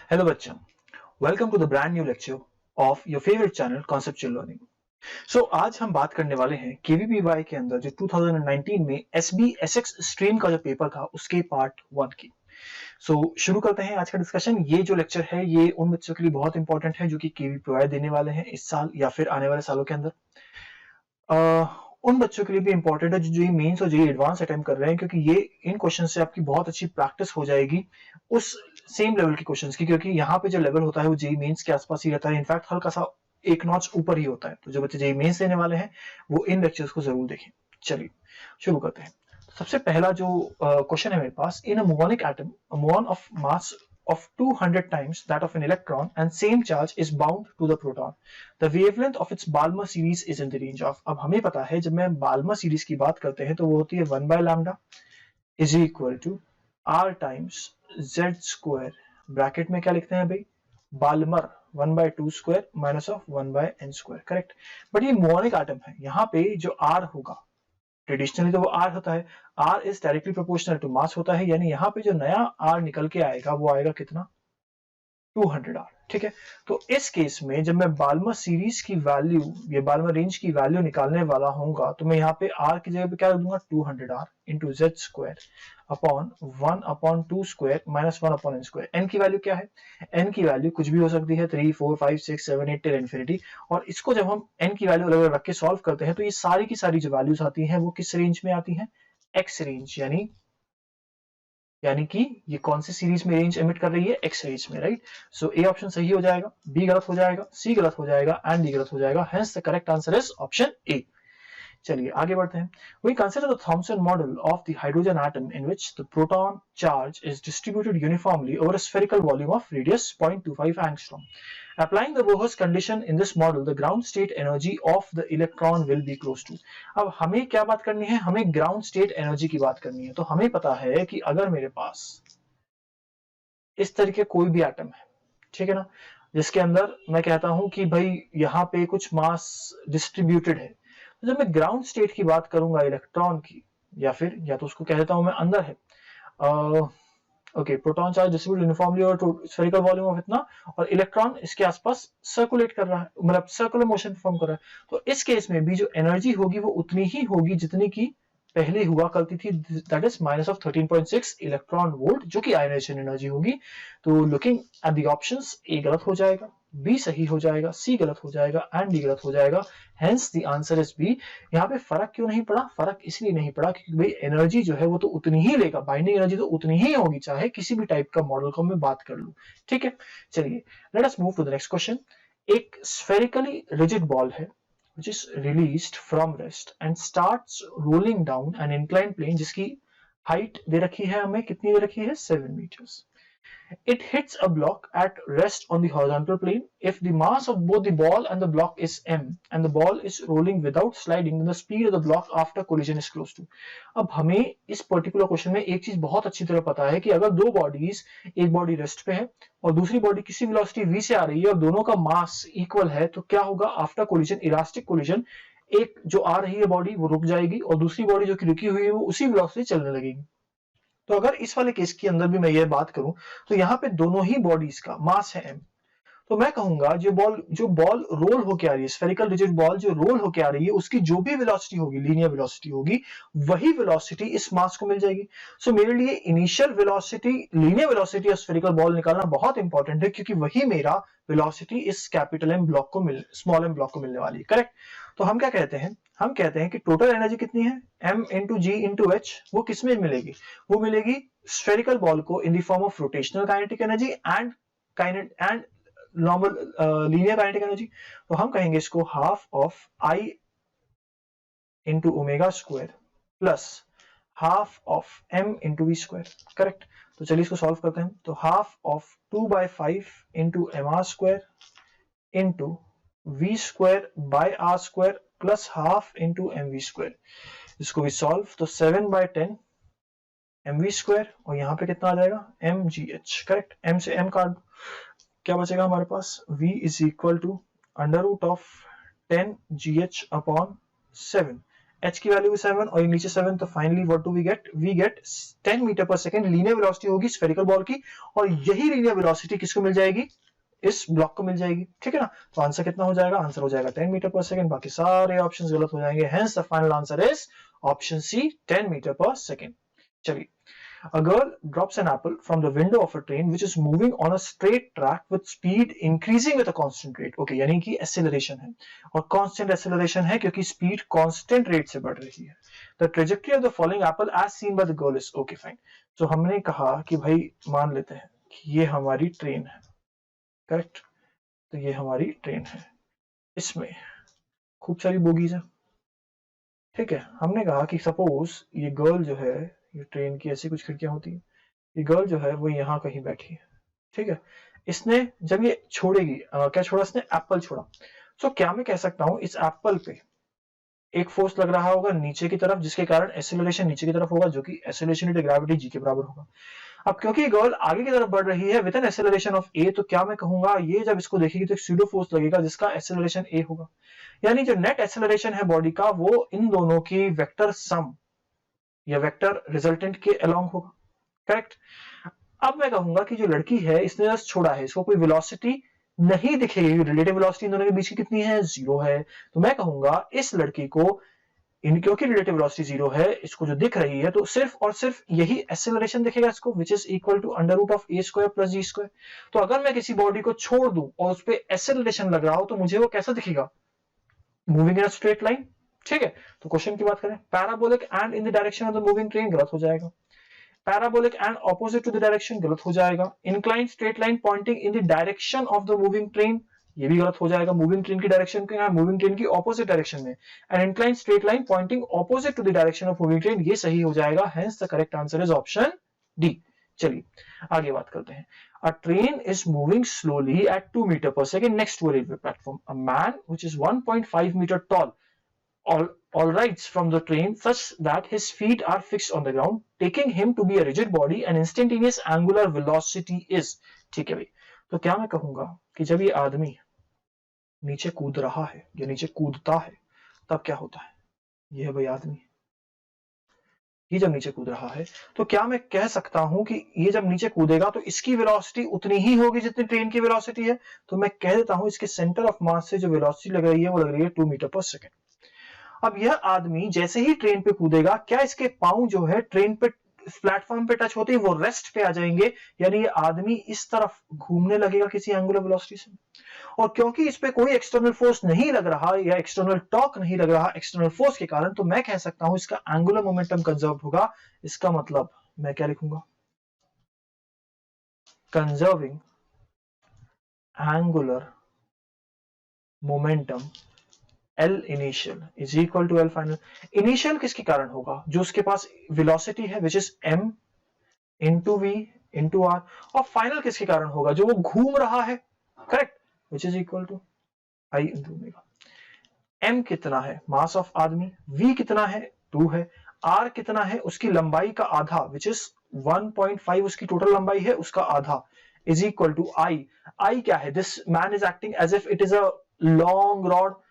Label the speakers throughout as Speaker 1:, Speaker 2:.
Speaker 1: Hello बच्चों, welcome to the brand new lecture of your favorite channel Conceptual Learning. So आज हम बात करने वाले हैं KVPY के अंदर जो 2019 में SBSX स्ट्रीम का जो पेपर था उसके पार्ट 1 की। शुरू करते हैं आज का डिस्कशन। ये जो लेक्चर है ये उन बच्चों के लिए बहुत इंपॉर्टेंट है जो कि KVPY देने वाले हैं इस साल या फिर आने वाले सालों के अंदर। उन बच्चों के लिए भी इंपॉर्टेंट है जो जेईई मेंस और जेईई एडवांस अटेम्प्ट कर रहे हैं, क्योंकि ये इन क्वेश्चन से आपकी बहुत अच्छी प्रैक्टिस हो जाएगी उस सेम लेवल के क्वेश्चंस की, क्योंकि यहाँ पे जो लेवल होता है वो जेईई मेंस के आसपास ही रहता है। इनफैक्ट हल्का सा एक नॉच ऊपर ही होता है। तो जो बच्चे जेईई मेंस देने वाले हैं वो इन लेक्चर्स को जरूर देखें। चलिए शुरू करते हैं। सबसे पहला जो क्वेश्चन है मेरे पास, in a muonic atom a muon of mass of 200 times that of an electron and same charge is bound to the proton. The wavelength of its Balmer series is in the range of। अब हमें पता है जब मैं Balmer series की बात करते हैं तो वो होती है 1 by lambda is equal to r times z square। Bracket में क्या लिखते हैं भाई, Balmer 1 by 2 square minus of 1 by n square, correct. But ये मुओनिक एटम है, यहाँ पे जो r होगा ट्रेडिशनली तो वो R होता है, R is directly proportional to mass होता है, यानी यहाँ पे जो नया R निकल के आएगा वो आएगा कितना, 200R। ठीक है, तो इस केस में जब मैं बाल्मर सीरीज की वैल्यू, ये बाल्मर रेंज की वैल्यू निकालने वाला होऊंगा तो मैं यहाँ पे R की जगह पे क्या रख दूंगा, 200R into Z square upon 1/2 square minus 1/n square. n की वैल्यू क्या है, n की वैल्यू कुछ भी हो सकती है, 3 4 5 6 7 8 टिल इन्फिनिटी। और इसको जब हम n की वैल्यू अलग अलग रख के सॉल्व करते हैं तो ये सारी की सारी जो वैल्यूज आती हैं वो किस रेंज में आती हैं, x रेंज। यानी कि ये कौन सी सीरीज में रेंज एमिट कर रही है, एक्स रेंज में, राइट। सो ए ऑप्शन सही हो जाएगा, बी गलत हो जाएगा, सी गलत हो जाएगा एंड डी गलत हो जाएगा। Hence the correct answer is option A. चलिए आगे बढ़ते हैं। We consider the Thomson model of the hydrogen atom in which the proton charge is distributed uniformly over a spherical volume of radius 0.25 angstrom. Applying the Bohr's condition in this model, the ground state energy of the electron will be close to। अब हमें क्या बात करनी है, हमें ground state energy की बात करनी है। तो हमें पता है कि अगर मेरे पास इस तरीके कोई भी एटम है, ठीक है ना, जिसके अंदर मैं कहता हूं कि भाई यहाँ पे कुछ मास डिस्ट्रीब्यूटेड है, तो जब मैं ग्राउंड स्टेट की बात करूंगा इलेक्ट्रॉन की, या तो उसको कह देता हूं मैं अंदर है, okay, proton charge distribute uniformly और स्फेरिकल वॉल्यूम ऑफ इतना, और इलेक्ट्रॉन इसके आसपास सर्कुलेट कर रहा है, मतलब सर्कुलर मोशन परफॉर्म कर रहा है। तो इस केस में भी जो एनर्जी होगी वो उतनी ही होगी जितनी की पहले हुआ करती थी, that is minus of 13.6 electron volt, जो कि आयनाइजेशन एनर्जी होगी। तो looking at the options, A गलत हो जाएगा, बी सही हो जाएगा, सी गलत हो जाएगा एंड डी गलत हो जाएगा। Hence the answer is B. यहाँ पे फर्क क्यों नहीं पड़ा, फर्क इसलिए नहीं पड़ा क्योंकि भाई एनर्जी जो है वो तो उतनी ही लेगा, बाइंडिंग एनर्जी तो उतनी ही होगी चाहे किसी भी टाइप का मॉडल को मैं बात कर लूं। ठीक है, चलिए let us move to the next question. एक स्फेरिकली रिजिड बॉल है which is released from rest and starts rolling down an inclined plane, जिसकी हाइट दे रखी है हमें, कितनी दे रखी है, 7 meters। It hits a block at rest on the horizontal plane. If the mass of both the ball and the block is m and the ball is rolling without sliding, then the speed of the block after collision is close to। अब हमें इस particular question में एक चीज बहुत अच्छी तरह पता है कि अगर दो बॉडीज, एक बॉडी रेस्ट पे है और दूसरी बॉडी किसी वेलोसिटी v से आ रही है और दोनों का मास इक्वल है, तो क्या होगा आफ्टर कोलिजन, इलास्टिक कोलिजन, एक जो आ रही है बॉडी वो रुक जाएगी और दूसरी बॉडी जो कि रुकी हुई है वो उसी वेलोसिटी चलने लगेगी। तो अगर इस वाले केस के अंदर भी मैं ये बात करूं तो यहाँ पे दोनों ही बॉडीज का मास है m, तो मैं कहूंगा जो बॉल रोल होके आ रही है, स्फेरिकल रिजिड बॉल जो रोल होके आ रही है, उसकी जो भी वेलोसिटी होगी, लीनियर वेलोसिटी होगी, वही वेलोसिटी इस मास को मिल जाएगी। सो मेरे लिए initial velocity, linear velocity of spherical ball निकालना बहुत इंपॉर्टेंट है, क्योंकि वही मेरा वेलोसिटी इस कैपिटल एम ब्लॉक को स्मॉल एम ब्लॉक को मिलने वाली है, करेक्ट। तो हम क्या कहते हैं, हम कहते हैं कि टोटल एनर्जी कितनी है, m इंटू जी इंटू एच, वो किस में मिलेगी, वो मिलेगी स्फेरिकल बॉल को in the form of rotational kinetic energy and normal linear kinetic energy. तो हम कहेंगे इसको half of I into omega square plus half of m into v square, correct. तो चलिए इसको सॉल्व करते हैं। तो half of 2/5 into m r square into v square by r square plus half into M v square. इसको भी solve, तो 7/10 M v square और यहाँ पे कितना आ जाएगा, m g h, correct. M से एम काट, क्या बचेगा हमारे पास, v is equal to under root of 10 GH upon 7। h की वैल्यू 7 और नीचे 7, तो finally what do we get? We get 10 metre पर सेकंड लीनियर वेलोसिटी होगी स्फेरिकल बॉल की, और यही लीनियर वेलोसिटी किसको मिल जाएगी? इस ब्लॉक को मिल जाएगी, ठीक है ना। तो आंसर कितना हो जाएगा? आंसर हो जाएगा 10 मीटर पर सेकंड, बाकी सारे ऑप्शंस गलत हो जाएंगे। Hence the final answer is option C, 10 metre पर सेकंड। चलिए, a girl drops an apple from the window of a train which is moving on a straight track with speed increasing with a constant rate. Okay, यानी कि acceleration है और constant acceleration है क्योंकि speed constant rate से बढ़ रही है। The trajectory of the falling apple as seen by the girl is okay fine. तो हमने कहा कि भाई मान लेते हैं कि ये हमारी ट्रेन है, करेक्ट? तो ये हमारी ट्रेन है, इसमें खूब सारी बोगीज है, ठीक है। हमने कहा कि सपोज ये गर्ल जो है, ये ट्रेन की ऐसी कुछ खिड़कियां होती है, ये गर्ल जो है वो यहाँ कहीं बैठी है, ठीक है। इसने जब ये छोड़ेगी, क्या छोड़ा इसने? एप्पल छोड़ा। तो क्या मैं कह सकता हूं इस एप्पल पे एक फोर्स लग रहा होगा नीचे की तरफ, जिसके कारण एक्सेलरेशन नीचे की तरफ होगा, जो कि एक्सेलरेशन इंटू ग्रेविटी जी के बराबर होगा। अब क्योंकि गर्ल आगे की तरफ बढ़ रही है विद एन एक्सेलरेशन ऑफ ए, तो क्या मैं कहूंगा ये जब इसको देखेगी तो एक स्यूडो फोर्स लगेगा जिसका एक्सेलरेशन ए होगा, यानी जो नेट एक्सेलरेशन है बॉडी का वो इन दोनों की वेक्टर सम या वेक्टर रिजल्टेंट के अलोंग होगा, करेक्ट। अब मैं कहूंगा कि जो लड़की है इसने जस्ट छोड़ा है, इसको कोई वेलोसिटी नहीं दिखेगी, रिलेटिव वेलोसिटी इन दोनों के बीच की कितनी है? 0 है। तो मैं कहूंगा इस लड़की को क्योंकि रिलेटिव वेलोसिटी 0 है, इसको जो दिख रही है तो सिर्फ और सिर्फ यही एक्सेलरेशन दिखेगा इसको, which is equal to under root of a square plus g square. तो अगर मैं किसी बॉडी को छोड़ दूं और उस पर एक्सेलरेशन लग रहा हो तो मुझे वो कैसा दिखेगा? Moving in a straight line, ठीक है। तो क्वेश्चन की बात करें, parabolic and in the direction of the moving train गलत हो जाएगा, parabolic and opposite to the direction गलत हो जाएगा, inclined straight line pointing in the direction of the moving train ये भी गलत हो जाएगा, मूविंग ट्रेन की डायरेक्शन के मूविंग ट्रेन की ऑपोजिट डायरेक्शन में, and inclined straight line pointing opposite to the direction of moving train ये सही हो जाएगा। Hence the correct answer is option D. चलिए आगे बात करते हैं। A train is moving slowly at 2 meter per second next to a railway platform. A man which is 1.5 meter tall all rights from the train such that his feet are fixed on the ground, taking him to be a rigid body and instantaneous angular velocity is। ठीक है भाई, तो क्या मैं कहूंगा कि जब ये आदमी नीचे कूद रहा है या नीचे कूदता है तब क्या होता है? ये है भाई आदमी, ये जब नीचे कूद रहा है तो क्या मैं कह सकता हूं कि ये जब नीचे कूदेगा तो इसकी वेलोसिटी उतनी ही होगी जितनी ट्रेन की वेलोसिटी है। तो मैं कह देता हूं इसके सेंटर ऑफ मास से जो वेलोसिटी लग रही है वो लग रही है 2 मीटर पर सेकेंड। अब यह आदमी जैसे ही ट्रेन पे कूदेगा, क्या इसके पांव जो है ट्रेन पे प्लेटफॉर्म पे टच होते ही वो रेस्ट पे आ जाएंगे, यानी ये आदमी इस तरफ घूमने लगेगा किसी एंगुलर वेलोसिटी से। और क्योंकि इस पे कोई एक्सटर्नल फोर्स नहीं लग रहा या एक्सटर्नल टॉर्क नहीं लग रहा एक्सटर्नल फोर्स के कारण, तो मैं कह सकता हूं इसका एंगुलर मोमेंटम कंजर्व होगा। इसका मतलब मैं क्या लिखूंगा? Conserving angular momentum L initial is equal to L final. Initial किसके कारण होगा? जो उसके पास वेलोसिटी है which is m into v into r, और फाइनल किसके कारण होगा? जो वो घूम रहा है, correct, which is equal to I into omega. m कितना है? मास ऑफ आदमी। v कितना है? 2 है। r कितना है? उसकी लंबाई का आधा विच इज 1.5 उसकी टोटल लंबाई है, उसका आधा is equal to I। I क्या है? This man is acting as if it is a long rod,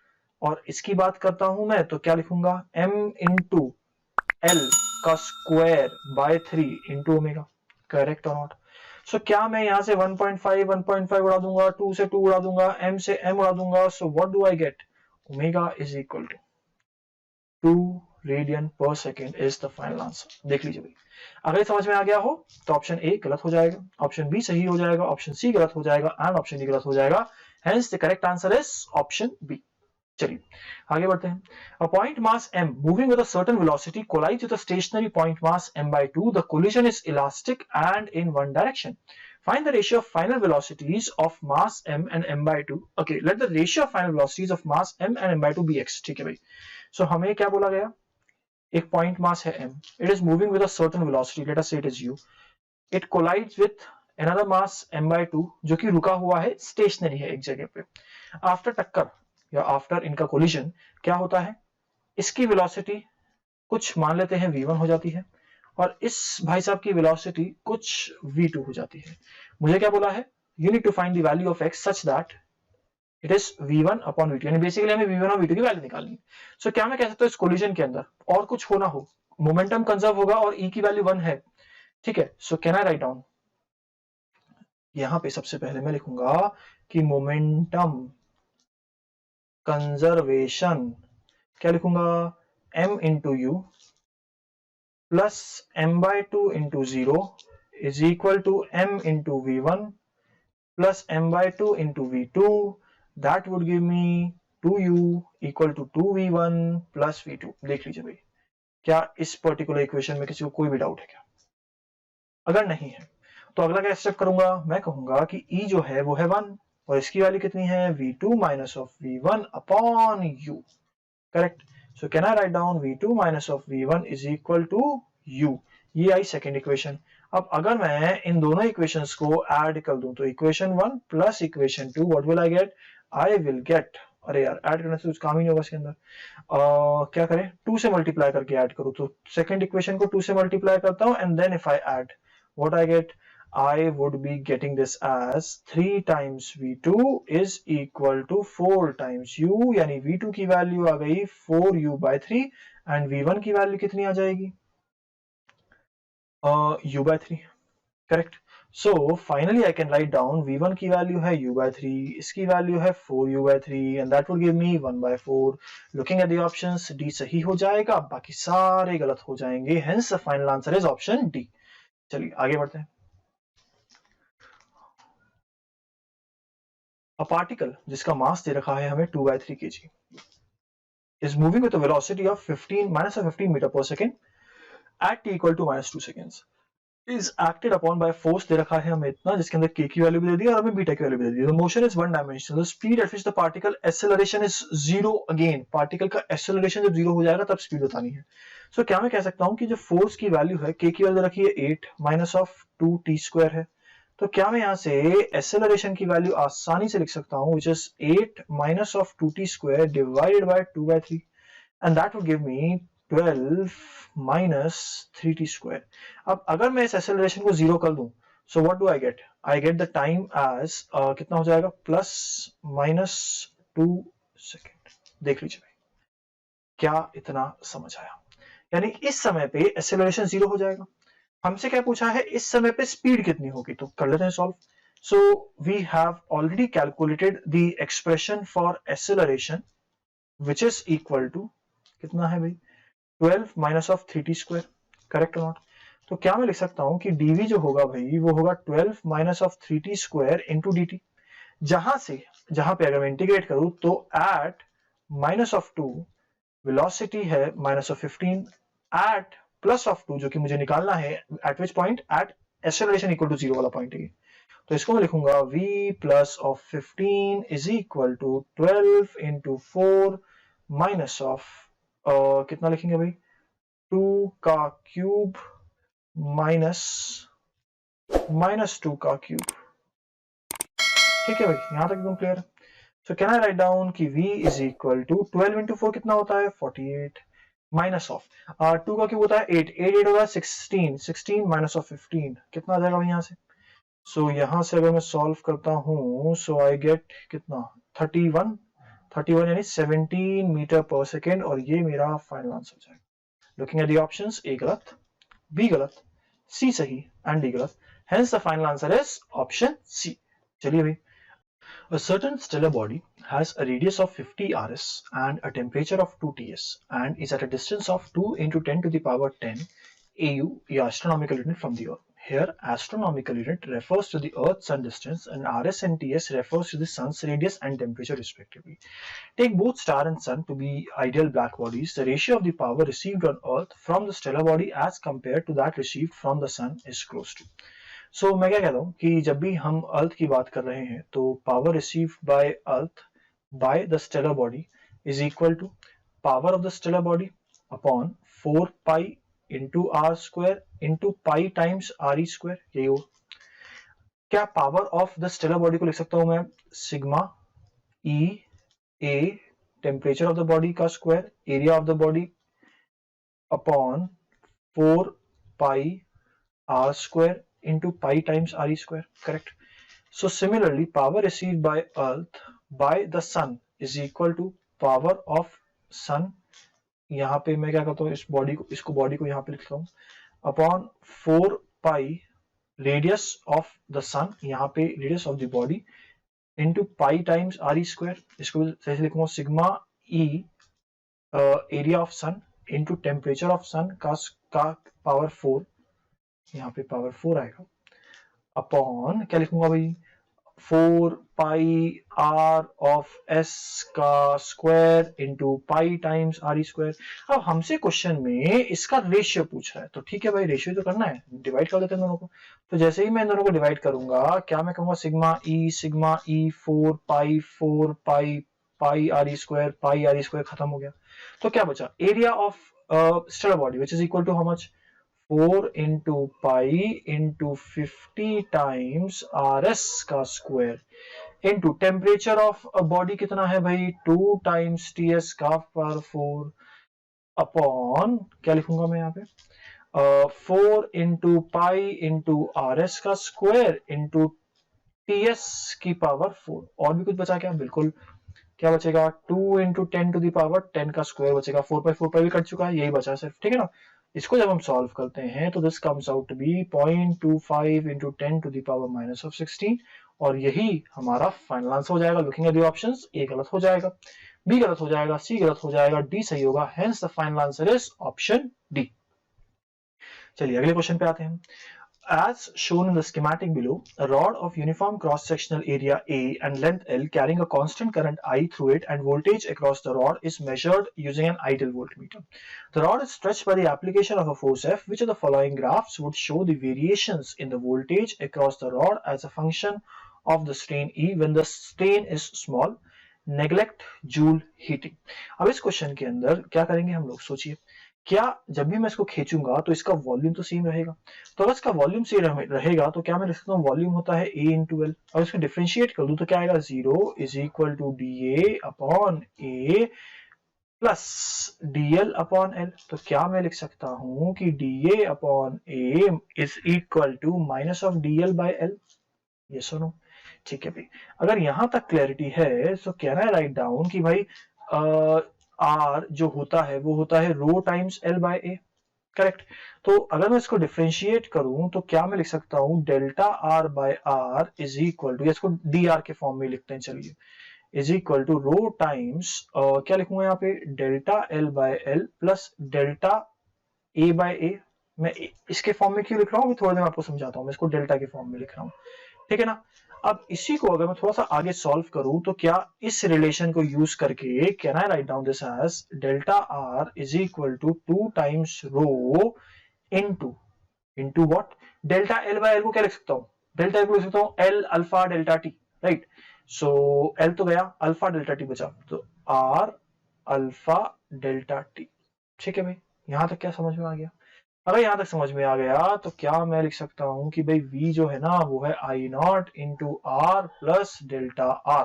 Speaker 1: और इसकी बात करता हूं मैं तो क्या लिखूंगा? m इंटू एल का square by 3 into omega, correct और नॉट? सो क्या मैं यहां से 1.5 उड़ा दूंगा, 2 से 2 उड़ा दूंगा, m से m उड़ा दूंगा, so what do I get? Omega is equal to 2 radian per second is the final answer. देख लीजिए भाई, अगर समझ में आ गया हो तो ऑप्शन ए गलत हो जाएगा, ऑप्शन बी सही हो जाएगा, ऑप्शन सी गलत हो जाएगा एंड ऑप्शन डी गलत हो जाएगा। Hence the correct answer is option B. चलिए आगे बढ़ते हैं। A point mass m moving with a certain velocity collides with a stationary point mass m by 2. The collision is elastic and in one direction. Find the ratio of final velocities of mass m and m by 2. Okay, let the ratio of final velocities of mass m and m by 2 be x. ठीक है भाई, so हमें क्या बोला गया? एक point mass है m, it is moving with a certain velocity, let us say it is u. It collides with another mass m by 2 जो कि रुका हुआ है, stationary है एक जगह पे। After टक्कर या आफ्टर इनका कोलिजन क्या होता है? इसकी वेलोसिटी कुछ मान लेते हैं v1 हो जाती है और इस भाई साहब की वेलोसिटी कुछ v2 हो जाती है। मुझे क्या बोला है? You need to find the value of x such that it is v1 upon v2, यानी बेसिकली हमें v1 और v2 की वैल्यू निकालनी है. सो क्या मैं कह सकता हूँ इस कोलिजन के अंदर और कुछ होना हो, मोमेंटम कंजर्व होगा और e की वैल्यू 1 है, ठीक है. So can I write down, यहां पे सबसे पहले मैं लिखूंगा कि मोमेंटम कंजर्वेशन, क्या लिखूंगा, m into u plus m by 2 into 0 is equal to m into v1 plus m by 2 into v2, that would give me 2u equal to 2v1 plus v2. देख लीजिए भाई, क्या इस पर्टिकुलर इक्वेशन में किसी को कोई भी डाउट है क्या? अगर नहीं है तो अगला क्या स्टेप करूंगा, मैं कहूंगा कि e जो है वो है 1 और इसकी वैल्यू कितनी है, v2 minus of v1 upon u. Correct. So can I write down v2 minus of v1 is equal to u. ये आई सेकेंड इक्वेशन. अब अगर मैं इन दोनों इक्वेशंस को ऐड कर दूं तो equation 1 plus equation 2, what will I get, I will get, अरे यार ऐड करने से कुछ काम ही नहीं होगा इसके अंदर, क्या करें, 2 से मल्टीप्लाई करके ऐड करूं, तो सेकंड इक्वेशन को 2 से मल्टीप्लाई करता हूं and then if I add, what I get, I would be getting this as 3 times v2 is equal to 4 times u, यानी v2 की वैल्यू आ गई 4u by 3 एंड v1 की वैल्यू कितनी आ जाएगी, u by 3. Correct. So finally I can write down v1 की value है u by 3, इसकी value है 4u by 3 and that will give me 1 by 4. Looking at the options, D सही हो जाएगा, बाकी सारे गलत हो जाएंगे, hence the final answer is option D. चलिए आगे बढ़ते हैं. A particle जिसका मास दे रखा है हमें 2 by 3 kg is moving with a velocity of -15 meter per second at t equal to -2 seconds is acted upon by force दे रखा है हमें इतना, जिसके अंदर k की वैल्यू भी दे दी और हमें बीटा की वैल्यू भी दे दी. The motion is one dimensional. The speed at which the particle acceleration is 0 again. Particle का acceleration जब 0 हो जाएगा तब स्पीड बतानी है. So क्या मैं कह सकता हूँ कि जो फोर्स की वैल्यू है, k की वैल्यू रखी है 8 माइनस ऑफ 2t स्क्वायर है, तो क्या मैं यहां से एक्सेलरेशन की वैल्यू आसानी से लिख सकता हूं, which is 8 minus of 2t square divided by 2 by 3 and that will give me 12 minus 3t square. अब अगर मैं इस एक्सेलरेशन को जीरो कर दूं, so what do I get? I get the time as कितना हो जाएगा, प्लस माइनस 2 सेकेंड. देख लीजिए भाई, क्या इतना समझ आया, यानी इस समय पे एक्सेलरेशन जीरो हो जाएगा. हमसे क्या पूछा है, इस समय पे स्पीड कितनी होगी, तो कर लेते हैं solve. So we have already calculated the expression for acceleration which is equal to, कितना है भाई, 12 minus of 3t square. Correct और नॉट. तो क्या मैं लिख सकता हूं कि dv जो होगा भाई वो होगा 12 minus of 3t square into dt. जहां पे अगर मैं इंटीग्रेट करूं तो एट माइनस ऑफ 2 वेलोसिटी है minus of 15, at plus of 2 जो कि मुझे निकालना है at which point, at acceleration equal to 0 वाला पॉइंट है. तो इसको मैं लिखूंगा v plus of 15 is equal to 12 into 4 minus of कितना लिखेंगे भाई, 2 का क्यूब माइनस 2 का क्यूब. ठीक है भाई, यहां तक एकदम क्लियर है. So can I write down कि v is equal to 12 into 4 कितना होता है, 48 माइनस ऑफ 2 का क्यूब होता है 8, 8 होगा 16 माइनस ऑफ 15 कितना आ जाएगा भाई यहाँ से. सो यहाँ से अगर मैं सॉल्व करता हूँ, सो आई गेट कितना, 31 यानी 17 मीटर पर सेकेंड, और ये मेरा फाइनल आंसर हो जाएगा. Looking at the options, A गलत, बी गलत, सी सही एंड डी गलत, hence the final answer is option C. चलिए भाई. A certain stellar body has a radius of 50 rs and a temperature of 2 ts and is at a distance of 2 into 10 to the power 10 AU, या astronomical unit, from the Earth. Here, astronomical unit refers to the Earth's sun distance and rs and ts refers to the sun's radius and temperature respectively. Take both star and sun to be ideal black bodies. The ratio of the power received on Earth from the stellar body as compared to that received from the sun is close to. सो मैं क्या कहता हूँ कि जब भी हम अर्थ की बात कर रहे हैं तो power receive by Earth by the stellar body is equal to power of the stellar body upon 4 pi into R square into pi times R E square. यही हो. क्या power of the stellar body को लिख सकता हूं मैं sigma E A temperature of the body का square area of the body upon 4 pi R square into pi times re square. Correct. So similarly, power received by Earth by the sun is equal to power of sun, यहाँ पे मैं क्या करता हूँ, इस body को, इसको body को यहाँ पे लिखता हूँ, upon 4 pi radius of the sun, यहाँ पे radius of the body, into pi times R E square, इसको सही से लिखूंगा sigma E area of sun into temperature of sun का पावर 4, यहाँ पे पावर 4 आएगा, अपॉन क्या लिखूंगा भाई, 4 पाई आर ऑफ एस का square into pi times R E square. अब हमसे क्वेश्चन में इसका रेशियो पूछा है, तो ठीक है भाई रेशियो तो करना है, डिवाइड कर देते हैं दोनों को। तो जैसे ही मैं इन दोनों को डिवाइड करूंगा, क्या मैं कहूंगा sigma E 4 pi pi R E square खत्म हो गया। तो क्या बचा, area of stellar body which is equal to how much, 4 into pi into 50 times RS का square into temperature of body कितना है भाई, 2 times TS का पावर 4, अपॉन क्या लिखूंगा मैं यहाँ पे, 4 into pi into RS का स्क्वायर इंटू TS की पावर 4। और भी कुछ बचा क्या, बिल्कुल, क्या बचेगा, 2 into 10 to the power 10 का स्क्वायर बचेगा, 4 by भी कट चुका है, यही बचा है सिर्फ, ठीक है ना। इसको जब हम सॉल्व करते हैं तो this comes out to be 0.25 into 10 to the power minus of 16, और यही हमारा फाइनल आंसर हो जाएगा। Looking at the options, A गलत हो जाएगा, बी गलत हो जाएगा, सी गलत हो जाएगा, डी सही होगा, hence the final answer is option D. चलिए अगले क्वेश्चन पे आते हैं। As shown in the schematic below, a rod of uniform cross-sectional area A and length L carrying a constant current I through it and voltage across the rod is measured using an ideal voltmeter. The rod is stretched by the application of a force F. Which of the following graphs would show the variations in the voltage across the rod as a function of the strain E when the strain is small? Neglect Joule heating. अब इस question के अंदर क्या करेंगे हम लोग, सोचिए, क्या जब भी मैं इसको खींचूंगा तो इसका वॉल्यूम तो सेम रहेगा, तो अगर इसका वॉल्यूम सेम रहेगा तो क्या मैं लिख सकता हूँ, वॉल्यूम होता है A इंटू एल, और इसको डिफरेंशिएट कर दूं तो क्या आएगा, 0 is equal to D A upon A plus D L upon L. तो क्या मैं लिख सकता हूं कि D A upon A is equal to minus of D L by L, ये सुनो, ठीक है भाई। अगर यहां तक क्लैरिटी है तो कैन आई राइट डाउन कि भाई आर जो होता है वो होता है rho times L by A, correct. तो अगर मैं इसको डिफरेंशिएट करूं तो क्या मैं लिख सकता हूं, delta R by R is equal to, इसको डी आर के फॉर्म में लिखते हैं, चलिए, is equal to rho times क्या लिखूंगा यहाँ पे, delta L by L plus delta A by A. मैं इसके फॉर्म में क्यों लिख रहा हूँ, थोड़ी देर में आपको समझाता हूँ, मैं इसको डेल्टा के फॉर्म में लिख रहा हूँ, ठीक है ना। अब इसी को अगर मैं थोड़ा सा आगे सॉल्व करूं तो क्या इस रिलेशन को यूज करके can I write down this as delta R is equal to 2 times rho into what, delta L by L को क्या लिख सकता हूं, डेल्टा एल को लिख सकता हूं L alpha delta T, right. So L तो गया, अल्फा डेल्टा टी बचा, तो आर अल्फा डेल्टा टी, ठीक है भाई। यहां तक क्या समझ में आ गया, अगर यहां तक समझ में आ गया तो क्या मैं लिख सकता हूं कि भाई V जो है ना वो है I naught into R plus delta R,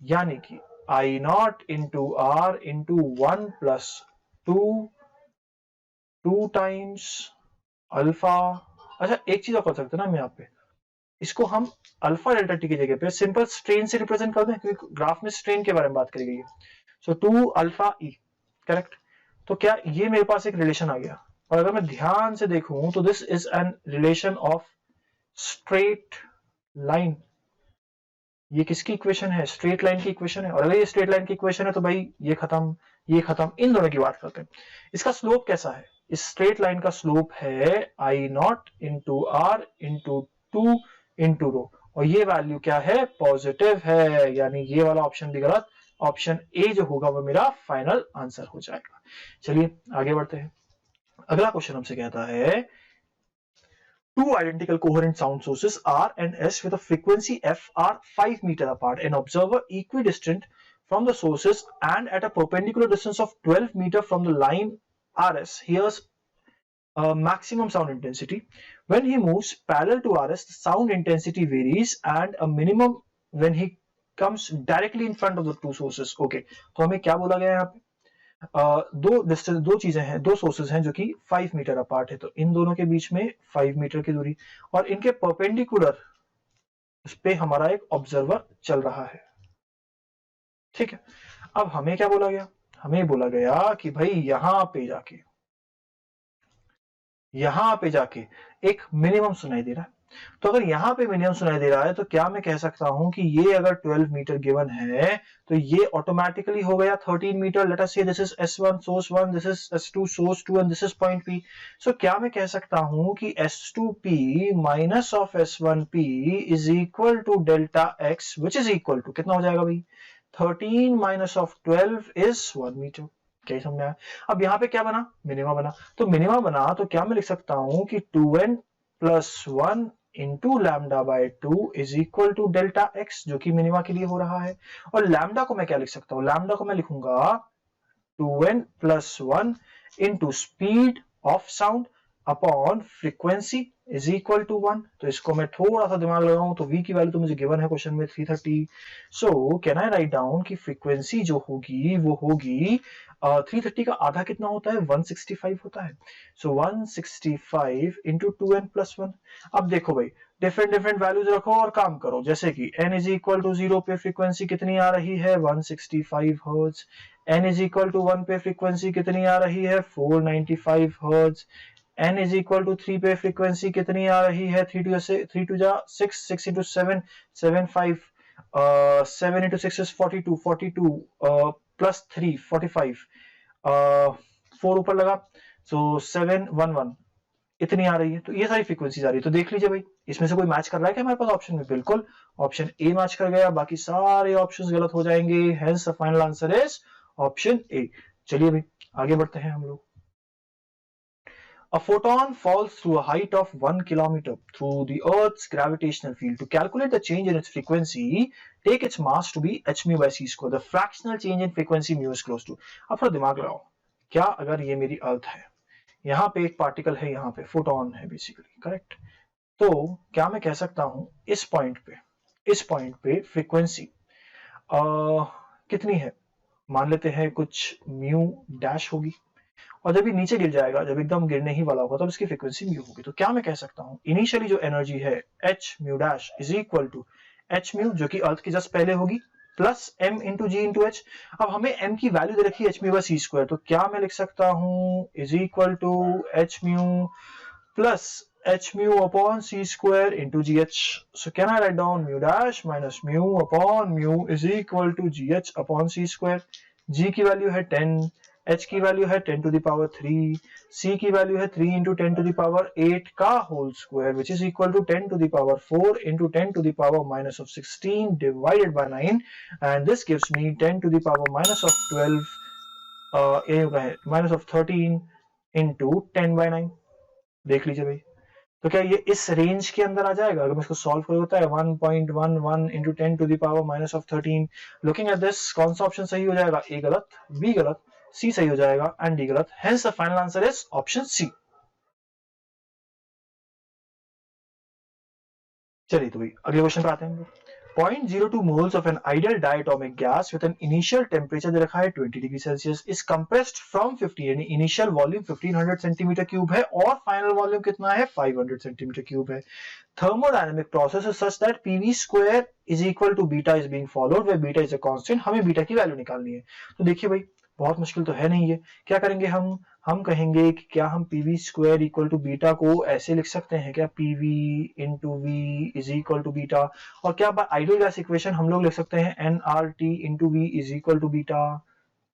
Speaker 1: यानी कि I naught into R into 1 plus 2 times alpha. अच्छा एक चीज और कर सकते हैं ना, मैं यहाँ पे इसको हम अल्फा डेल्टा टी की जगह पे सिंपल स्ट्रेन से रिप्रेजेंट कर दें, क्योंकि ग्राफ में स्ट्रेन के बारे में बात करी गई है। सो 2 अल्फा ई, करेक्ट। तो क्या ये मेरे पास एक रिलेशन आ गया, और अगर मैं ध्यान से देखूं तो this is an relation of straight line, ये किसकी इक्वेशन है, स्ट्रेट लाइन की इक्वेशन है। और अगर ये स्ट्रेट लाइन की इक्वेशन है तो भाई ये खत्म, इन दोनों की बात करते हैं। इसका स्लोप कैसा है, इस स्ट्रेट लाइन का स्लोप है I naught into R into 2 into rho, और ये वैल्यू क्या है, पॉजिटिव है, यानी ये वाला ऑप्शन भी गलत, ऑप्शन ए जो होगा वो मेरा फाइनल आंसर हो जाएगा। चलिए आगे बढ़ते हैं। अगला क्वेश्चन हमसे कहता है, two identical coherent sound sources R and S with a frequency F are 5 meter apart. An observer equidistant from the sources and at a perpendicular distance of 12 meter from the line RS hears maximum sound intensity. When he moves parallel to RS, the sound intensity varies and a minimum when he comes directly in front of the two sources. Okay, तो हमें क्या बोला गया है यहाँ पे, दो चीजें हैं, दो सोर्सेज हैं जो कि 5 मीटर अपार्ट है, तो इन दोनों के बीच में 5 मीटर की दूरी, और इनके परपेंडिकुलर उस पे हमारा एक ऑब्जर्वर चल रहा है, ठीक है, अब हमें क्या बोला गया, हमें बोला गया कि भाई यहां पे जाके एक मिनिमम सुनाई दे रहा है। तो अगर यहां पे मिनिमम सुनाई दे रहा है तो क्या मैं कह सकता हूं कि ये अगर 12 मीटर गिवन है तो ये ऑटोमेटिकली हो गया 13 metre. Let us say this is S1 source 1, this is S2 source 2 and this is point P। सो क्या मैं कह सकता हूं कि S2P minus of S1P is equal to delta X which is equal to कितना हो जाएगा भाई, 13 माइनस ऑफ 12 इज 1 मीटर। क्या समझ में आया? अब यहाँ पे क्या बना, मिनिमा बना। तो मिनिमा बना तो क्या मैं लिख सकता हूं कि 2n plus 1 into lambda by 2 is equal to delta X, जो कि मिनिमा के लिए हो रहा है। और लैम्डा को मैं क्या लिख सकता हूं, लैम्डा को मैं लिखूंगा 2n plus 1 into speed of sound upon frequency is equal to 1। तो इसको मैं थोड़ा सा दिमाग लगाऊं तो v की वैल्यू तो मुझे गिवन है क्वेश्चन में 330। सो कैन आई राइट डाउन कि फ्रीक्वेंसी जो होगी वो होगी 330 का आधा कितना होता है, 165 होता है। सो 165 इंटू 2n प्लस 1। अब देखो भाई डिफरेंट वैल्यूज रखो और काम करो, जैसे कि n इज इक्वल टू 0 पे फ्रीक्वेंसी कितनी आ रही है, 165 hertz. n is equal to 1 पे फ्रीक्वेंसी कितनी आ रही है, 495 hertz. n is equal to 3 पे फ्रीक्वेंसी कितनी आ रही है, 3 टू जा 6, 6 इंटू 7 75, 7 इंटू 6 इज 42, 42 प्लस 3 45, 4 ऊपर लगा सो 711 इतनी आ रही है। तो ये सारी फ्रीक्वेंसीज आ रही है। तो देख लीजिए भाई इसमें से कोई मैच कर रहा है क्या हमारे पास ऑप्शन में, बिल्कुल ऑप्शन ए मैच कर गया, बाकी सारे ऑप्शंस गलत हो जाएंगे। Hence the final answer is option A. चलिए भाई आगे बढ़ते हैं हम लोग। A photon falls through a height of 1 kilometer through the Earth's gravitational field. To calculate the change in its frequency, take its mass to be h mu by c square. The fractional change in frequency mu is close to. अब थोड़ा दिमाग लगाओ, क्या अगर ये मेरी अर्थ है, यहाँ पे एक पार्टिकल है, यहाँ पे फोटोन है बेसिकली, करेक्ट। तो क्या मैं कह सकता हूं इस पॉइंट पे फ्रीक्वेंसी कितनी है, मान लेते हैं कुछ म्यू डैश होगी, और जब ये नीचे गिर जाएगा, जब एकदम गिरने ही वाला होगा, तब इसकी फ्रीक्वेंसी म्यू होगी। तो क्या मैं कह सकता हूं इनिशियली जो एनर्जी है H mu dash is equal to H mu, जो कि अर्थ की जस्ट पहले होगी, प्लस एम इंटू जी इंटू एच। अब हमें एम की वैल्यू दे रखी है H mu by C square, तो क्या मैं लिख सकता हूं is equal to H mu plus H mu upon C square into G H. So can I write down mu dash minus mu upon mu is equal to G H upon C square. G की value है 10, h की value है 10 to the power 3, c की value है 3 into 10 to the power 8 का whole square which is equal to 10 to the power 4 into 10 to the power minus of 16 divided by 9 and this gives me 10 to the power minus of 12 ये होगा है minus of 13 into 10 bye 9। देख लीजिए भाई, तो क्या ये इस रेंज के अंदर आ जाएगा अगर मैं इसको सॉल्व करूं, होता है 1.11 into 10 to the power minus of 13। Looking at this कौन सा ऑप्शन सही हो जाएगा, ए गलत, बी गलत, सी सही हो जाएगा एंड डी गलत। Hence the final answer is option C. चलिए तो भाई अगले क्वेश्चन पे आते हैं हम लोग। 0.02 moles of an ideal diatomic gas with an initial temperature दे रखा है 20 degree Celsius is compressed from 50, यानी इनिशियल वॉल्यूम 1500 सेंटीमीटर क्यूब है और फाइनल वॉल्यूम कितना है 500 सेंटीमीटर क्यूब है। Thermodynamic process is such that PV square is equal to beta is being followed where beta is a constant। हमें beta की value निकालनी है। तो देखिए भाई बहुत मुश्किल तो है नहीं है, क्या करेंगे हम कहेंगे कि क्या हम P V square equal to beta को ऐसे लिख सकते हैं क्या, P V into V is equal to beta, और क्या आइडियल गैस इक्वेशन हम लोग लिख सकते हैं N R T into V is equal to beta,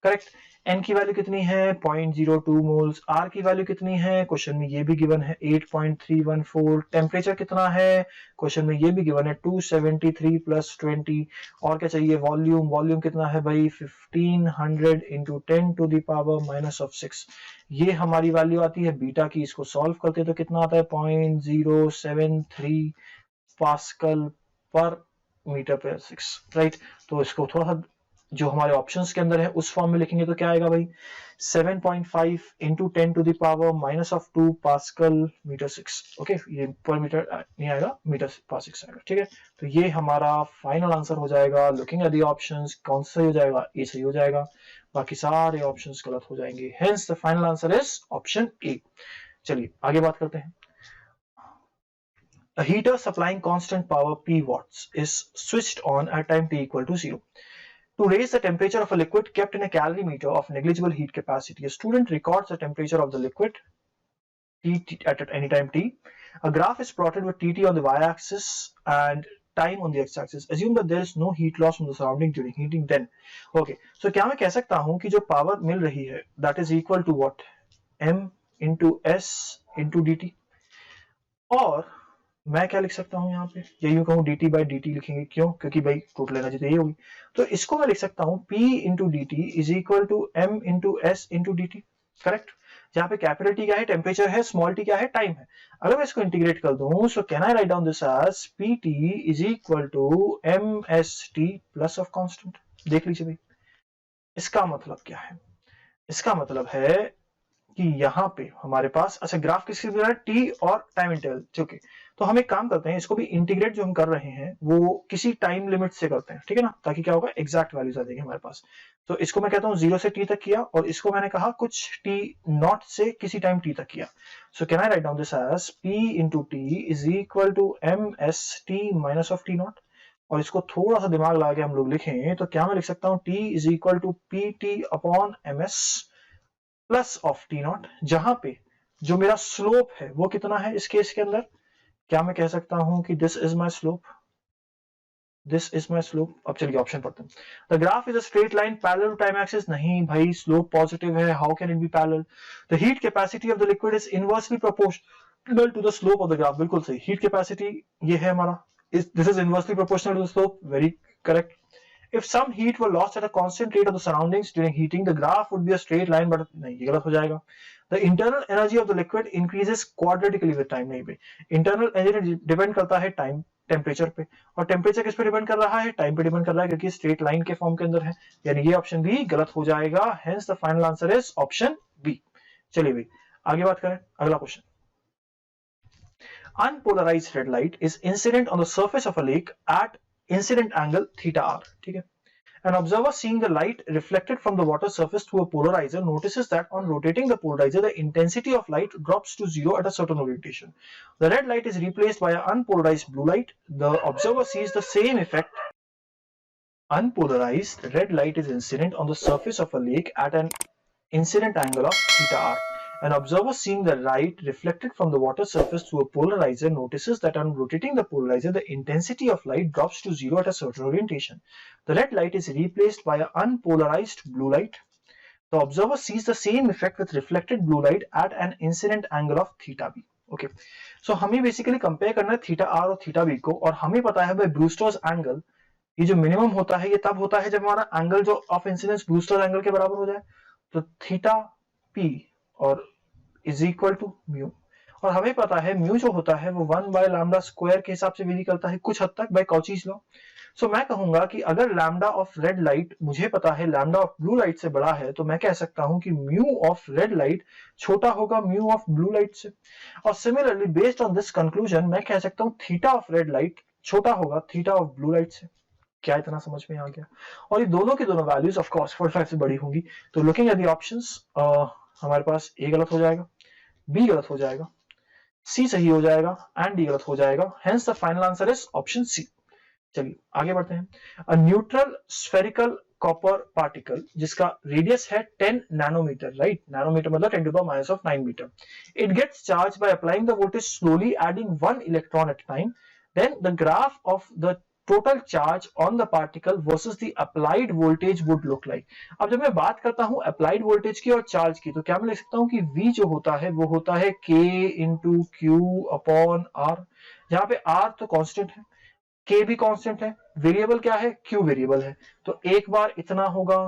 Speaker 1: correct. N की वैल्यू कितनी है 0.02 मोल्स, आर की वैल्यू कितनी है क्वेश्चन में ये भी गिवन है 8.314, टेम्परेचर कितना है क्वेश्चन में ये भी गिवन है 273 प्लस 20, और क्या चाहिए वॉल्यूम कितना है भाई 1500 into 10 to the power minus of 6। ये हमारी वैल्यू आती है बीटा की, इसको सॉल्व करते हैं तो कितना आता है 0.073 पास्कल पर मीटर पर 6, राइट। तो इसको थोड़ा सा जो हमारे ऑप्शंस के अंदर है उस फॉर्म में लिखेंगे तो क्या आएगा भाई 7.5 into 10 to the power minus of 2 pascal metre 6। Okay, ये पर मीटर नहीं आएगा, मीटर पर 6 आएगा, ठीक है। तो ये हमारा फाइनल आंसर हो जाएगा। लुकिंग एट द ऑप्शंस कौन सा सही हो जाएगा, ए सही हो जाएगा, बाकी सारे ऑप्शंस गलत हो जाएंगे। Hence the final answer is option A. चलिए आगे बात करते हैं। A heater supplying constant power P watts is switched on at time t equal to 0. To raise the temperature of a liquid kept in a calorimeter of negligible heat capacity, a student records the temperature of the liquid T at any time t. A graph is plotted with Tt on the y-axis and time on the x-axis. Assume that there is no heat loss from the surrounding during heating. Then, okay. So क्या मैं कह सकता हूँ कि जो power मिल रही है that is equal to what? m into s into dt. और मैं क्या लिख सकता हूं यहाँ पे, या यूं कहूं dt by dt लिखेंगे, क्यों? क्योंकि भाई टोटल एनर्जी तो ये होगी, तो इसको मैं लिख सकता हूं p into dt is equal to m into s into dt, correct? जहां पे कैपिटल T क्या है? टेम्परेचर है, स्मॉल t क्या है? टाइम है। अगर मैं इसको इंटीग्रेट कर दूं, so can I write down this as pt is equal to mst plus of constant. देख लीजिए भाई, इसका मतलब क्या है? इसका मतलब है कि यहाँ पे हमारे पास, अच्छा ग्राफ किसकी तरह है? टी और टाइम इंटरवल, ठीक है। तो हम एक काम करते हैं, इसको भी इंटीग्रेट जो हम कर रहे हैं वो किसी टाइम लिमिट से करते हैं, ठीक है ना, ताकि क्या होगा, एग्जैक्ट वैल्यूज आ जाएगी हमारे पास। तो इसको मैं कहता हूँ 0 से t तक किया, और इसको मैंने कहा कुछ t नॉट से किसी टाइम t तक किया। So can I write down this as p into T is equal to M S T minus of T naught. और इसको थोड़ा सा दिमाग लगा के हम लोग लिखें तो क्या मैं लिख सकता हूँ, t is equal to P T upon M S plus of T naught, जहां पे जो मेरा स्लोप है वो कितना है इस केस के अंदर? क्या मैं कह सकता हूं कि this is my slope, this is my slope. अब चलिए ऑप्शन पढ़ते हैं। The graph is a straight line parallel to time axis. नहीं भाई, स्लोप पॉजिटिव है, how can it be parallel? The heat capacity of the liquid is inversely proportional to the slope of the graph. बिल्कुल सही, heat capacity ये है हमारा, this is inversely proportional to the slope, very correct. If some heat were lost at a constant rate of the surroundings during heating, the graph would be a straight line, but नहीं, ये गलत हो जाएगा। The internal energy of the liquid increases quadratically with time। नहीं भाई, internal energy depend करता है time temperature पे, और टेम्परेचर किस पे डिपेंड कर रहा है? टाइम पे डिपेंड कर रहा है, क्योंकि स्ट्रेट लाइन के फॉर्म के अंदर है, यानी ये ऑप्शन भी गलत हो जाएगा। Hence the final answer is option B। चलिए भाई आगे बात करें, अगला question. Unpolarized red light is incident on the surface of a lake at incident angle theta r, ठीक है। An observer seeing the light reflected from the water surface through a polarizer notices that on rotating the polarizer, the intensity of light drops to 0 at a certain orientation. The red light is replaced by an unpolarized blue light. The observer sees the same effect. Unpolarized red light is incident on the surface of a lake at an incident angle of theta r. An observer seeing the light reflected from the water surface through a polarizer notices that on rotating the polarizer, the intensity of light drops to 0 at a certain orientation. The red light is replaced by an unpolarized blue light. The observer sees the same effect with reflected blue light at an incident angle of theta b. Okay, so हमें basically compare करना है theta r और theta b को, और हमें पता है भाई ब्रूस्टर्स एंगल, ये जो मिनिमम होता है ये तब होता है जब हमारा एंगल जो ऑफ इंसिडेंस ब्रूस्टर एंगल के बराबर हो जाए। तो थीटा p और इज इक्वल टू म्यू, और हमें पता है म्यू जो होता है वो 1 बाय लैम्डा स्क्वायर के हिसाब से वेरी करता है कुछ हद तक बाय कॉचीज लॉ। सो मैं कहूंगा कि अगर लैम्डा ऑफ रेड लाइट मुझे पता है लैम्डा ऑफ ब्लू लाइट से बड़ा है, तो मैं कह सकता हूं कि म्यू ऑफ रेड लाइट छोटा होगा म्यू ऑफ ब्लू लाइट से। और similarly based on this conclusion मैं कह सकता हूं थीटा ऑफ रेड लाइट छोटा होगा थीटा ऑफ ब्लू लाइट से। क्या इतना समझ में आ गया? और ये दोनों की दोनों वैल्यूज ऑफ कोर्स 45 से बड़ी होंगी। तो लुकिंग एट द ऑप्शंस, हमारे पास ए गलत हो जाएगा, बी गलत हो जाएगा, सी सही हो जाएगा, एंड डी गलत हो जाएगा। Hence the final answer is option C. चलिए आगे बढ़ते हैं। A neutral spherical copper particle जिसका रेडियस है 10 नैनोमीटर, राइट? नैनोमीटर मतलब 10 to the minus of 9 metre. It gets charge by applying the voltage slowly adding 1 electron at time. Then the graph of the total charge on the particle versus the applied voltage would look like। अब जब मैं बात करता हूं applied voltage की और charge की, तो क्या मैं लिख सकता हूं कि V जो होता है वो होता है K into Q upon R, जहां पे R तो कांस्टेंट है, K भी कांस्टेंट है, वेरिएबल क्या है? Q वेरिएबल है। तो एक बार इतना होगा,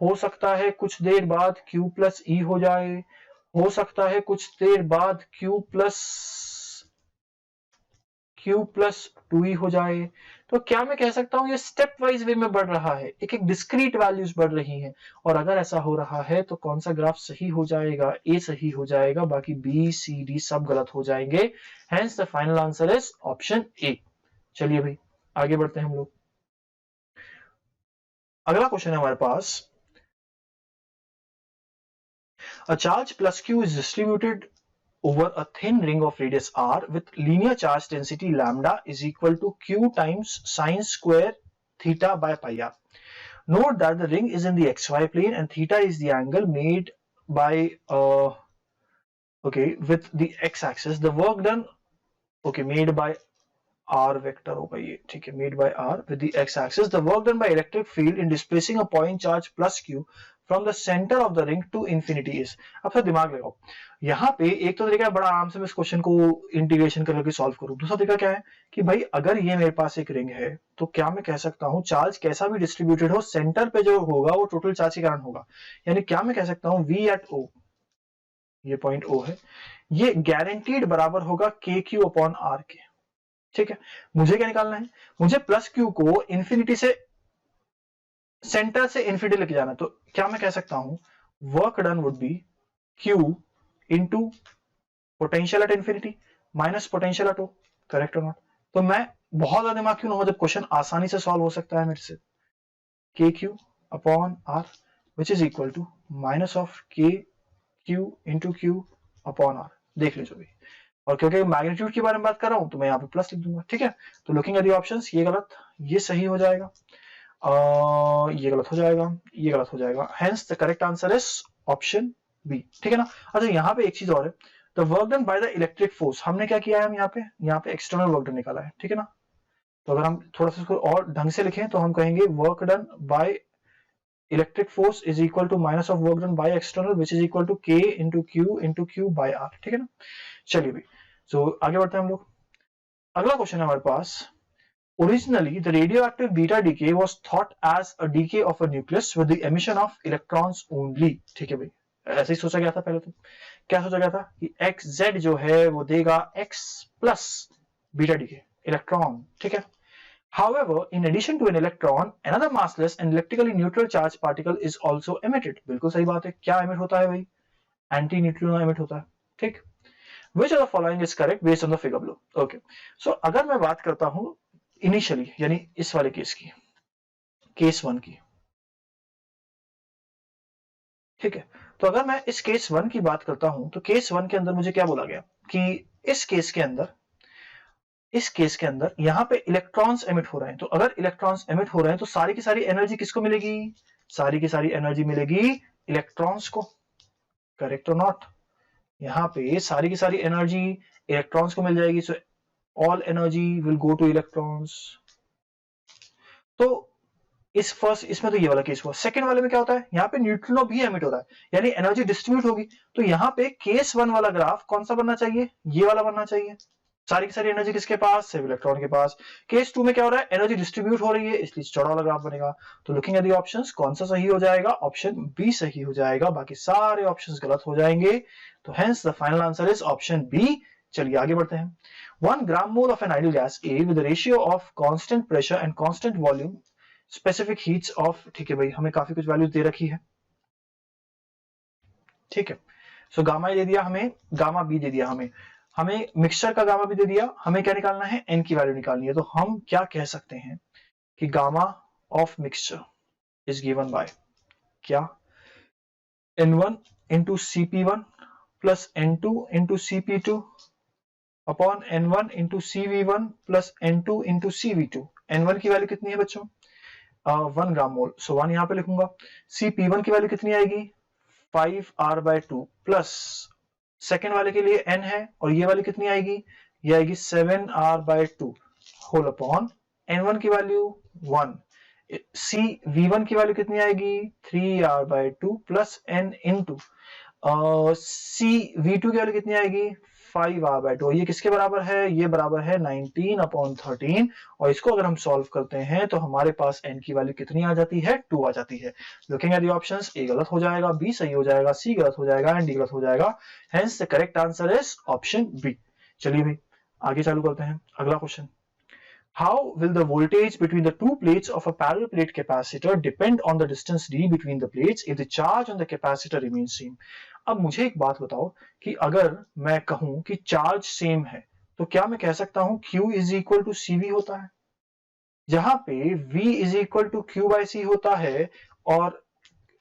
Speaker 1: हो सकता है कुछ देर बाद Q प्लस E हो जाए, हो सकता है कुछ देर बाद Q प्लस 2E हो जाए। तो क्या मैं कह सकता हूं ये स्टेप वाइज वे में बढ़ रहा है, एक एक डिस्क्रीट वैल्यूज बढ़ रही हैं। और अगर ऐसा हो रहा है तो कौन सा ग्राफ सही हो जाएगा? ए सही हो जाएगा, बाकी बी सी डी सब गलत हो जाएंगे। Hence the final answer is option A. चलिए भाई आगे बढ़ते हैं हम लोग। अगला क्वेश्चन है हमारे पास, a charge plus Q is distributed over a thin ring of radius r with linear charge density lambda is equal to q times sine square theta by pi r. Note that the ring is in the xy plane and theta is the angle made by with the x axis. The work done made by r vector होगा ये, ठीक है, made by r with the x axis. The work done by electric field in displacing a point charge plus q from the center of the ring to infinity is. अब sir दिमाग लगाओ, यहाँ पे एक तो तरीका है बड़ा आराम से मैं इस क्वेश्चन को इंटीग्रेशन करके सॉल्व करूं, दूसरा तरीका क्या है कि भाई अगर ये मेरे पास एक रिंग है तो क्या मैं कह सकता हूं चार्ज कैसा भी डिस्ट्रीब्यूटेड हो, सेंटर पे जो होगा वो टोटल चार्ज के कारण होगा, यानी क्या मैं कह सकता हूं V at O, ये पॉइंट O है, ये गारंटीड बराबर होगा KQ अपॉन R के, ठीक है। मुझे क्या निकालना है, मुझे प्लस क्यू को इंफिनिटी से सेंटर से इंफिनिटी लेके जाना है, तो क्या मैं कह सकता हूं work done would be Q into potential at infinity minus potential at O, correct और नॉट। तो मैं बहुत ज्यादा दिमाग क्यों ना हो जब क्वेश्चन आसानी से सॉल्व हो सकता है मेरे से, K Q upon R which is equal to minus of K Q into Q upon R, देख लीजिए भी, और क्योंकि मैग्नीट्यूड के बारे में बात कर रहा हूं तो मैं यहाँ पे प्लस लिख दूंगा, ठीक है। तो लुकिंग एट द ऑप्शंस, ये गलत, ये सही हो जाएगा, ये गलत हो जाएगा, ये गलत हो जाएगा, hence the correct answer is option B, ठीक है ना। अच्छा यहाँ पे एक चीज और है, the work done by the electric force, हमने क्या किया है, हम यहाँ पे एक्सटर्नल वर्क डन निकाला है, ठीक है ना। तो अगर हम थोड़ा सा इसको और ढंग से लिखें तो हम कहेंगे work done by electric force is equal to minus of work done by external which is equal to K into Q by R, ठीक है ना। चलिए भाई, सो आगे बढ़ते हैं हम लोग। अगला क्वेश्चन है हमारे पास, originally the radioactive beta decay was thought as a decay of a nucleus with the emission of electrons only, ठीक है भाई, ऐसे ही सोचा गया था पहले। तो क्या सोचा गया था कि एक्स जेड जो है वो देगा x plus beta decay electron, ठीक है। However, in addition to an electron, another massless and electrically neutral charged particle is also emitted. बिल्कुल सही बात है, क्या emit होता है भाई, एंटी न्यूट्रिनो emit होता है, ठीक। Which of the following is correct based on the figure below? Okay. So अगर मैं बात करता हूं इनिशियली, यानी इस वाले केस की, केस 1 की, ठीक है। तो अगर मैं इस केस 1 की बात करता हूं तो केस 1 के अंदर मुझे क्या बोला गया कि इस केस के अंदर यहां पे इलेक्ट्रॉन्स एमिट हो रहे हैं, तो अगर इलेक्ट्रॉन्स एमिट हो रहे हैं तो सारी की सारी एनर्जी किसको मिलेगी, सारी की सारी एनर्जी मिलेगी इलेक्ट्रॉन्स को, करेक्ट और नॉट। यहां पे सारी की सारी एनर्जी इलेक्ट्रॉन्स को मिल जाएगी, so all energy will go two electrons. तो इसमें तो ये वाला केस हुआ। सेकंड वाले में क्या होता है, यहाँ पे न्यूट्रिनो भी एमिट हो रहा है, यानी एनर्जी डिस्ट्रीब्यूट होगी, तो यहाँ पे केस 1 वाला ग्राफ कौन सा बनना चाहिए, ये वाला बनना चाहिए, सारी की सारी एनर्जी किसके पास, सिर्फ इलेक्ट्रॉन के पास। केस 2 में क्या हो रहा है, एनर्जी डिस्ट्रीब्यूट हो रही है, इसलिए चौड़ा वाला ग्राफ बनेगा। तो लुकिंग एट द ऑप्शंस, कौन सा सही हो जाएगा, ऑप्शन बी सही हो जाएगा, बाकी सारे ऑप्शंस गलत हो जाएंगे। तो hence the final answer is option B. चलिए आगे बढ़ते हैं। 1 gram mole of an ideal gas a with ratio of constant pressure and constant volume specific heats of, ठीक है भाई, हमें काफी कुछ वैल्यूज दे रखी है, ठीक है। सो गामा दे दिया हमें, गामा बी दे दिया हमें मिक्सचर का गामा भी दे दिया, हमें क्या निकालना है, एन की वैल्यू निकालनी है। तो हम क्या कह सकते हैं कि gamma of mixture is given by क्या, N1 into CP1 plus N2 into CP2 upon N1 into CV1 plus N2 into CV2। N1 की वैल्यू कितनी है बच्चों, 1 ग्राम मोल, सो 1 यहां पे लिखूंगा। CP1 की वैल्यू कितनी आएगी, 5R/2 प्लस सेकेंड वाले के लिए n है, और ये वाली कितनी आएगी, ये आएगी 7R/2 होल अपॉन N1 की वैल्यू 1, CV1 की वैल्यू कितनी आएगी 3R/2 plus n into CV2 की वैल्यू कितनी आएगी 5R/2। ये किसके बराबर है, ये बराबर है 19/13, और इसको अगर हम सॉल्व करते हैं तो हमारे पास n की वैल्यू कितनी आ जाती है, 2 आ जाती है। Looking at the options, A गलत हो जाएगा, बी सही हो जाएगा, सी गलत हो जाएगा एंड डी गलत हो जाएगा। Hence the correct answer is option B. चलिए भाई आगे चालू करते हैं। अगला question, how will the voltage between the two plates of a parallel plate capacitor depend on the distance d between the plates if the charge on the capacitor remains same? अब मुझे एक बात बताओ कि अगर मैं कहूं कि चार्ज सेम है तो क्या मैं कह सकता हूं Q is equal to CV होता है, जहां पे V is equal to Q by C होता है, और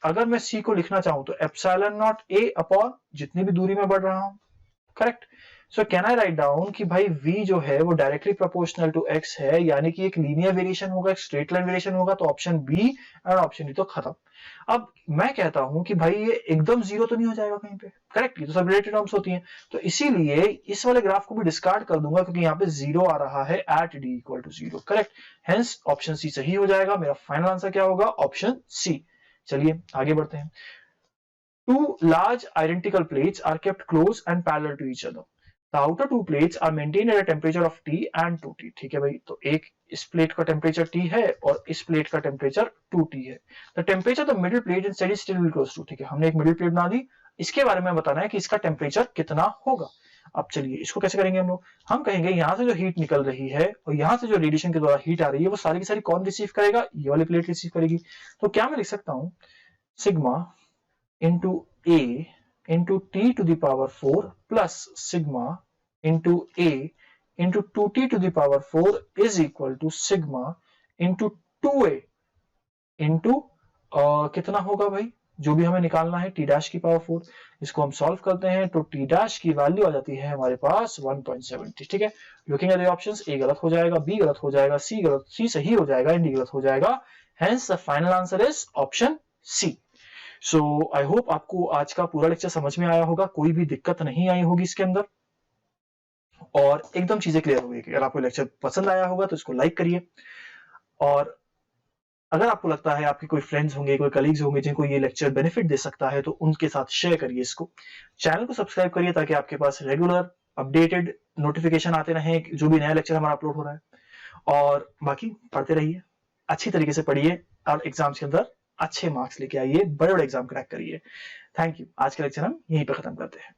Speaker 1: अगर मैं C को लिखना चाहूं तो एप्सिलॉन नॉट A अपॉन जितनी भी दूरी में बढ़ रहा हूं, correct. So can I write down कि भाई v जो है वो डायरेक्टली प्रोपोर्शनल टू x है, यानी कि एक लीनियर वेरिएशन होगा, एक स्ट्रेट लाइन वेरिएशन होगा, तो option B and option D तो खत्म। अब मैं कहता हूं कि भाई ये एकदम जीरो तो नहीं हो जाएगा कहीं पे, करेक्ट, ये तो सब रिलेटेड टर्म्स होती हैं, तो इसीलिए इस वाले ग्राफ को भी डिस्कार्ड कर दूंगा क्योंकि यहाँ पे जीरो आ रहा है at D equal to zero, correct, hence option C सही हो जाएगा। मेरा फाइनल आंसर क्या होगा? Option C. चलिए आगे बढ़ते हैं। Two large identical plates are kept close and parallel to each other. The outer two plates are maintained at a temperature of T and 2T. ठीक है भाई, तो एक इस प्लेट का टेम्परेचर T है और इस प्लेट का टेम्परेचर 2T है। The temperature of the middle plate in steady state will close to, ठीक है, हमने एक मिडिल प्लेट बना दी, इसके बारे में बताना है कि इसका टेम्परेचर कितना होगा। अब चलिए इसको कैसे करेंगे हम लोग, हम कहेंगे यहाँ से जो हीट निकल रही है और यहाँ से जो रेडिएशन के द्वारा हीट आ रही है वो सारी की सारी कौन रिसीव करेगा? ये वाली प्लेट रिसीव करेगी। तो क्या मैं लिख सकता हूँ sigma into A into T to the power 4 plus sigma into A into 2T to the power 4 is equal to sigma into 2A into कितना होगा भाई, जो भी हमें निकालना है, T डैश की पावर 4। इसको हम सॉल्व करते हैं तो T डैश की वैल्यू आ जाती है हमारे पास 1.70। ठीक है, looking at the options, A गलत हो जाएगा, B गलत हो जाएगा, C सही हो जाएगा, D गलत हो जाएगा। Hence the final answer is option C। So I hope आपको आज का पूरा लेक्चर समझ में आया होगा, कोई भी दिक्कत नहीं आई होगी इसके अंदर और एकदम चीजें क्लियर होगी। अगर आपको लेक्चर पसंद आया होगा तो इसको लाइक करिए, और अगर आपको लगता है आपके कोई फ्रेंड्स होंगे, कोई कलीग्स होंगे जिनको ये लेक्चर बेनिफिट दे सकता है तो उनके साथ शेयर करिए इसको। चैनल को सब्सक्राइब करिए ताकि आपके पास रेगुलर अपडेटेड नोटिफिकेशन आते रहे जो भी नया लेक्चर हमारा अपलोड हो रहा है। और बाकी पढ़ते रहिए, अच्छी तरीके से पढ़िए और एग्जाम्स के अंदर अच्छे मार्क्स लेके आइए, बड़े बड़े एग्जाम क्रैक करिए। Thank you. आज का लेक्चर हम यहीं पर खत्म करते हैं।